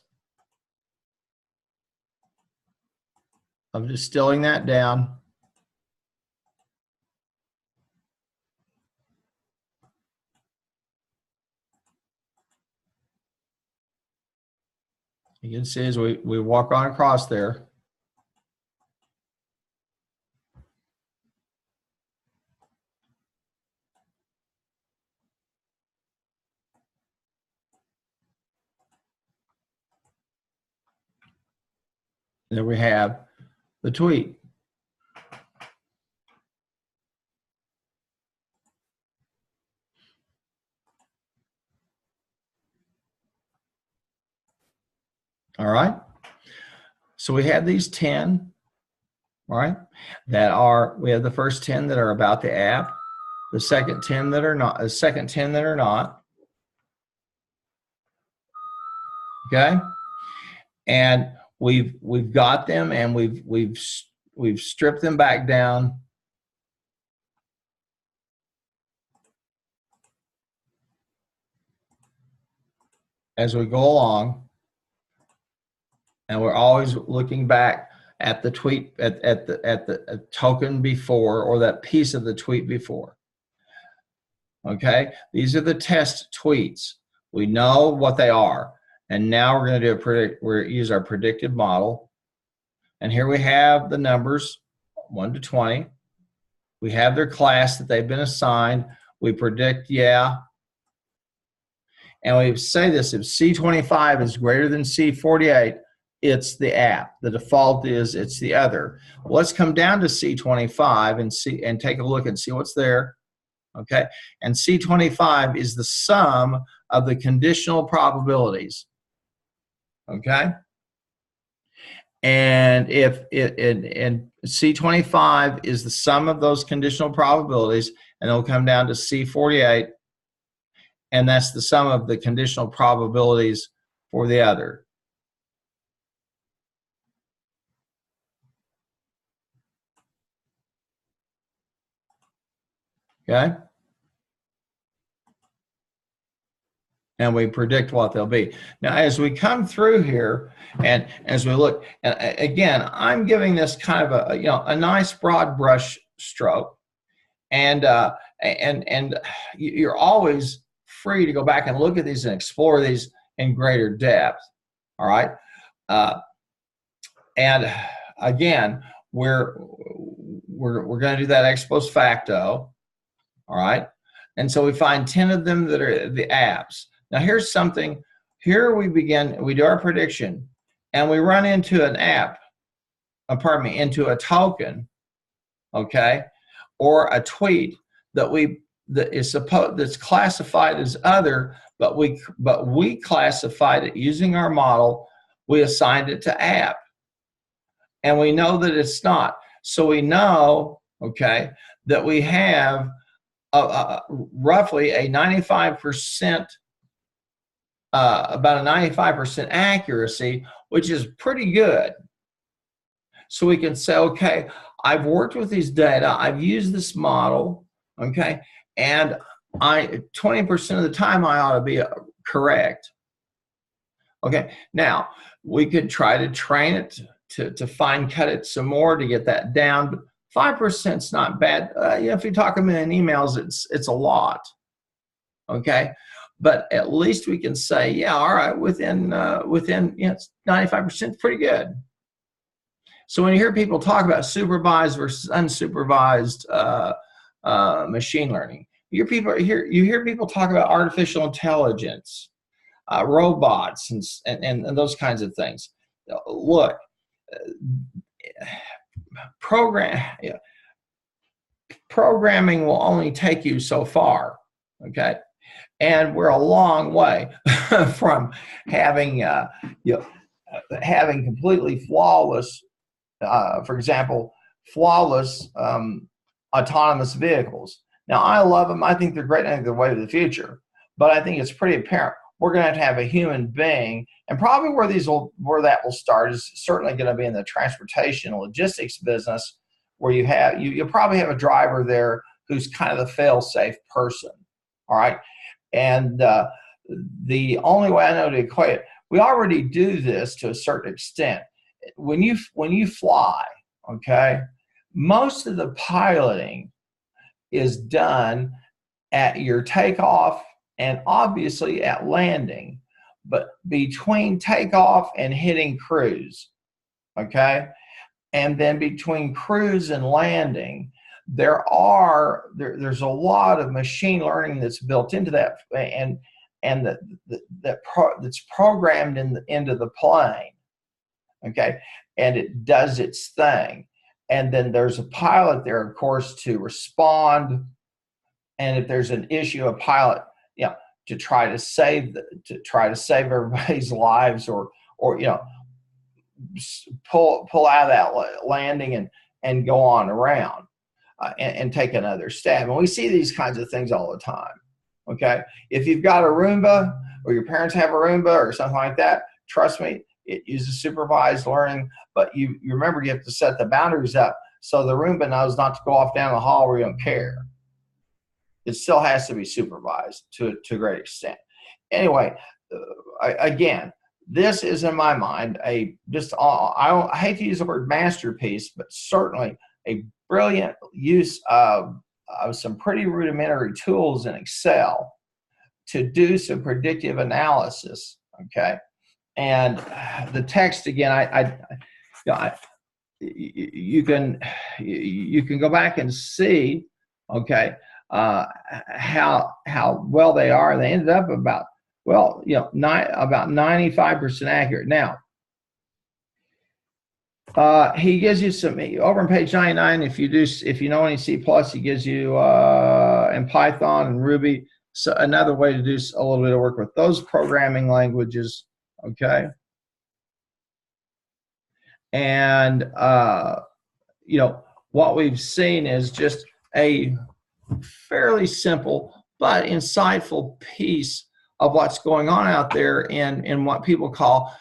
S1: of distilling that down. You can see as we walk on across there. There we have the tweet. All right. So we have these 10, all right, we have the first 10 that are about the app. the second 10 that are not, the second 10 that are not. Okay, and we've got them, and we've stripped them back down as we go along, and we're always looking back at the tweet, at the token before, or that piece of the tweet before. Okay, these are the test tweets. We know what they are, and now we're going to do we're use our predictive model, and here we have the numbers 1 to 20. We have their class that they've been assigned. We predict, yeah, and we say this: if C25 is greater than C48, it's the app. The default is it's the other. Well, let's come down to C25 and take a look and see what's there. Okay, and C25 is the sum of the conditional probabilities. Okay, and if and C25 is the sum of those conditional probabilities, and it'll come down to C48, and that's the sum of the conditional probabilities for the other. Okay, and we predict what they'll be. Now, as we come through here, and as we look, and again, I'm giving this kind of a nice broad brush stroke, and you're always free to go back and look at these and explore these in greater depth. All right, and again, we're going to do that ex post facto. All right, and so we find 10 of them that are the apps. Now here's something. Here we begin. We do our prediction, and we run into an app. Pardon me, into a token. Okay, or a tweet that's classified as other, but we classified it using our model. We assigned it to app, and we know that it's not. So we know, okay, that we have roughly a 95%, about a 95% accuracy, which is pretty good. So we can say, okay, I've worked with these data, I've used this model, okay, and 20% of the time I ought to be correct. Okay, now we could try to train it to fine cut it some more to get that down, but 5% is not bad. If you talk them in emails, it's a lot. Okay, but at least we can say, yeah, all right, within 95%, pretty good. So when you hear people talk about supervised versus unsupervised machine learning, you hear people talk about artificial intelligence, robots, and those kinds of things. Look, programming will only take you so far. Okay, and we're a long way from having having completely flawless. For example, flawless autonomous vehicles. Now, I love them. I think they're great. I think they're the way of the future. But I think it's pretty apparent we're going to have a human being, and probably where that will start is certainly going to be in the transportation and logistics business, where you'll probably have a driver there who's kind of the fail-safe person. All right, and the only way I know to equate it, we already do this to a certain extent. When you fly, okay, most of the piloting is done at your takeoff and obviously at landing, but between takeoff and hitting cruise, okay, and then between cruise and landing, there's a lot of machine learning that's built into that, and that's programmed into the plane. Okay, and it does its thing, and then there's a pilot there, of course, to respond, and if there's an issue, a pilot, to try to save everybody's lives, or pull out of that landing and go on around. and take another stab. And we see these kinds of things all the time. Okay, if you've got a Roomba, or your parents have a Roomba or something like that, trust me, it uses supervised learning, but you remember you have to set the boundaries up so the Roomba knows not to go off down the hall where you don't care. It still has to be supervised to a great extent. Anyway, again, this is in my mind I hate to use the word masterpiece, but certainly a brilliant use of some pretty rudimentary tools in Excel to do some predictive analysis. Okay, and the text again, you can go back and see, okay, how well they are. They ended up about, well, about 95% accurate. Now, he gives you some over on page 99. If you know any C+, he gives you in Python and Ruby. So another way to do a little bit of work with those programming languages. Okay. And what we've seen is just a fairly simple but insightful piece of what's going on out there in what people call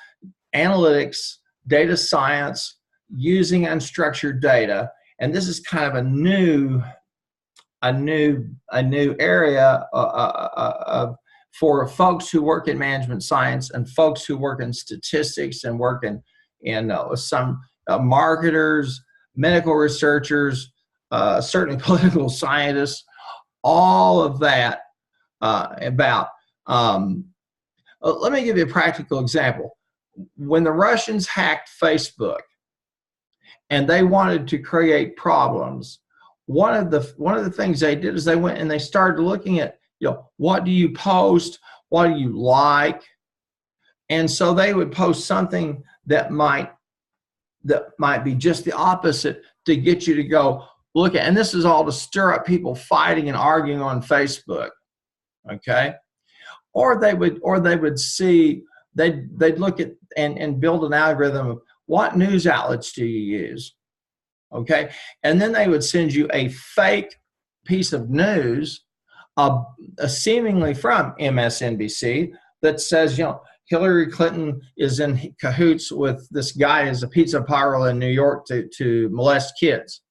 S1: analytics, data science, using unstructured data. And this is kind of a new area for folks who work in management science and folks who work in statistics and work in some marketers, medical researchers, certainly political scientists, all of that about. Let me give you a practical example. When the Russians hacked Facebook and they wanted to create problems, one of the things they did is they went and they started looking at, what do you post? What do you like? And so they would post something that might be just the opposite to get you to go look at. And this is all to stir up people fighting and arguing on Facebook. Okay. Or they would see, they'd look at and build an algorithm of what news outlets do you use? Okay. And then they would send you a fake piece of news, seemingly from MSNBC, that says, Hillary Clinton is in cahoots with this guy as a pizza parlor in New York to molest kids.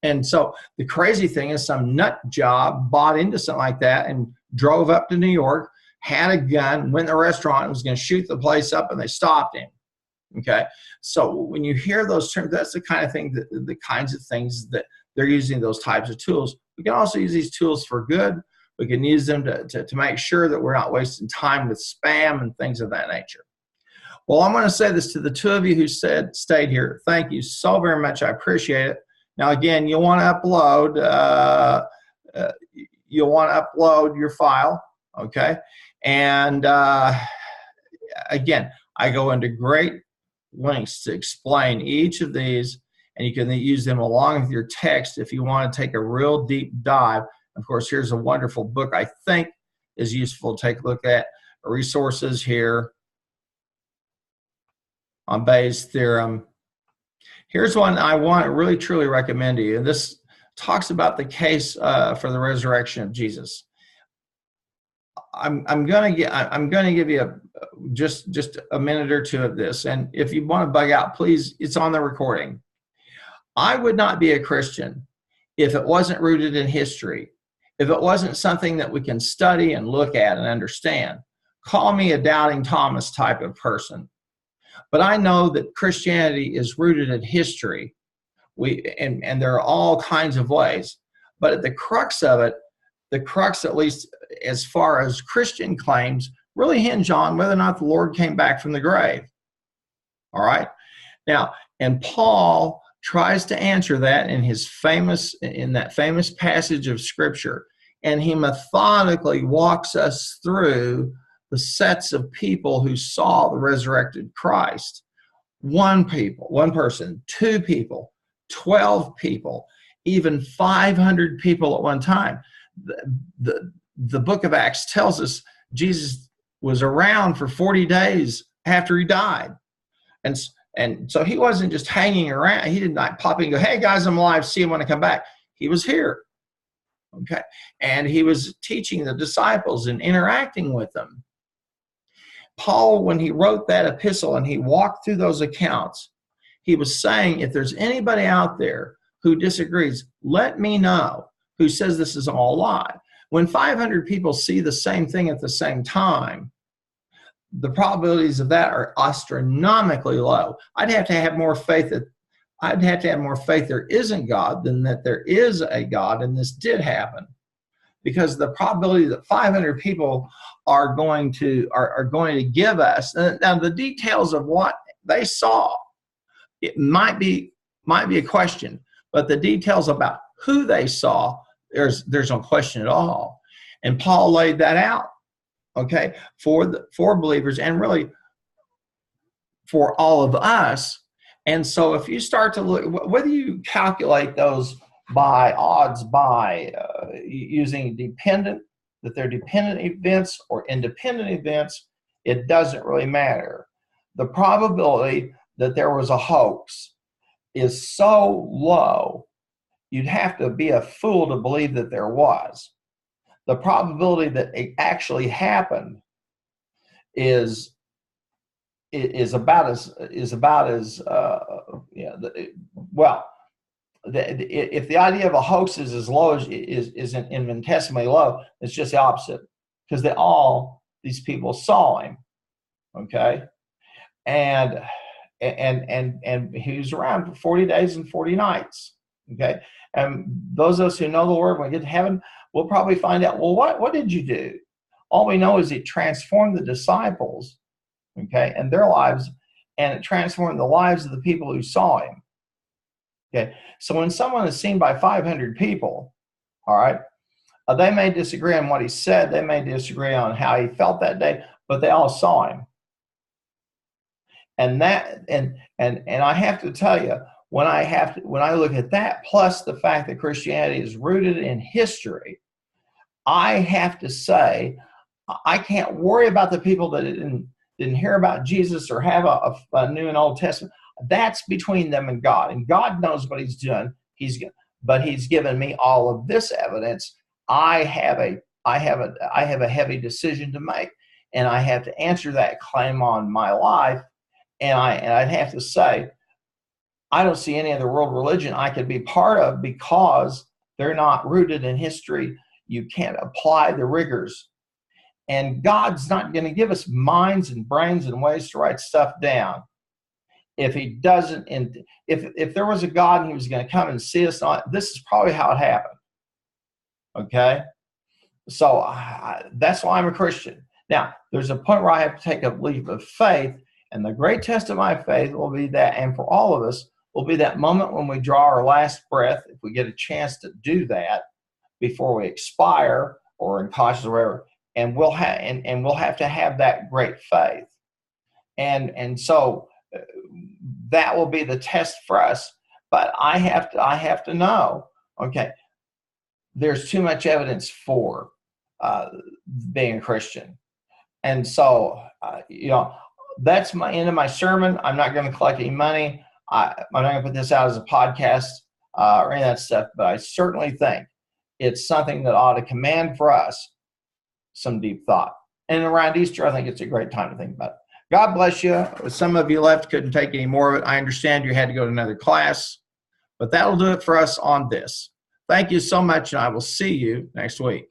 S1: And so the crazy thing is some nut job bought into something like that and drove up to New York, had a gun, went to the restaurant, and was going to shoot the place up, and they stopped him. Okay, so when you hear those terms, that's the kind of thing, the kinds of things that they're using those types of tools. We can also use these tools for good. We can use them to make sure that we're not wasting time with spam and things of that nature. Well, I'm going to say this to the two of you who stayed here. Thank you so very much. I appreciate it. Now, again, you'll want to upload. Your file, okay? And again, I go into great lengths to explain each of these, and you can use them along with your text if you want to take a real deep dive. Of course, here's a wonderful book I think is useful to take a look at. Resources here on Bayes' theorem. Here's one I want to really truly recommend to you. And this talks about the case for the resurrection of Jesus. I'm going to give you just a minute or two of this, and if you want to bug out, please, it's on the recording. I would not be a Christian if it wasn't rooted in history, if it wasn't something that we can study and look at and understand. Call me a doubting Thomas type of person, but I know that Christianity is rooted in history. And there are all kinds of ways, but at the crux of it, the crux, at least as far as Christian claims, really hinge on whether or not the Lord came back from the grave. All right. Now, and Paul tries to answer that in that famous passage of Scripture, and he methodically walks us through the sets of people who saw the resurrected Christ. One person, two people, 12 people, even 500 people at one time. The book of Acts tells us Jesus was around for 40 days after he died. And so he wasn't just hanging around. He did not pop in and go, hey guys, I'm alive, see you when I come back. He was here. Okay. And he was teaching the disciples and interacting with them. Paul, when he wrote that epistle and he walked through those accounts, he was saying, if there's anybody out there who disagrees, let me know, who says this is all a lie. When 500 people see the same thing at the same time, the probabilities of that are astronomically low. I'd have to have more faith there isn't God than that there is a God, and this did happen. Because the probability that 500 people are going to give us, now the details of what they saw, it might be a question, but the details about who they saw, there's no question at all. And Paul laid that out, okay, for believers and really for all of us. And so if you start to look, whether you calculate those by odds by using that they're dependent events or independent events, it doesn't really matter. The probability that there was a hoax is so low, you'd have to be a fool to believe that there was. The probability that it actually happened is about as well. If the idea of a hoax is as low as is infinitesimally low, it's just the opposite, because these people saw him, okay, and he was around for 40 days and 40 nights, okay. And those of us who know the Lord, when we get to heaven, we'll probably find out, well, what did you do? All we know is it transformed the disciples, okay, and their lives, and it transformed the lives of the people who saw him. Okay, so when someone is seen by 500 people, all right, they may disagree on what he said, they may disagree on how he felt that day, but they all saw him. And I have to tell you, when I look at that, plus the fact that Christianity is rooted in history, I have to say, I can't worry about the people that didn't hear about Jesus or have a New and Old Testament. That's between them and God, and God knows what he's doing. But he's given me all of this evidence. I have a heavy decision to make, and I have to answer that claim on my life. And I'd have to say, I don't see any other world religion I could be part of, because they're not rooted in history. You can't apply the rigors. And God's not going to give us minds and brains and ways to write stuff down if he doesn't. And if there was a God and he was going to come and see us on, this is probably how it happened. Okay? So that's why I'm a Christian. Now, there's a point where I have to take a leap of faith, and the great test of my faith will be that, and for all of us, will be that moment when we draw our last breath, if we get a chance to do that before we expire or in conscious or whatever, and we'll have to have that great faith. And so that will be the test for us. But I have to know, okay, there's too much evidence for being a Christian. And so, that's my end of my sermon. I'm not going to collect any money. I'm not going to put this out as a podcast or any of that stuff, but I certainly think it's something that ought to command for us some deep thought. And around Easter, I think it's a great time to think about it. God bless you. Some of you left, couldn't take any more of it. I understand you had to go to another class, but that'll do it for us on this. Thank you so much, and I will see you next week.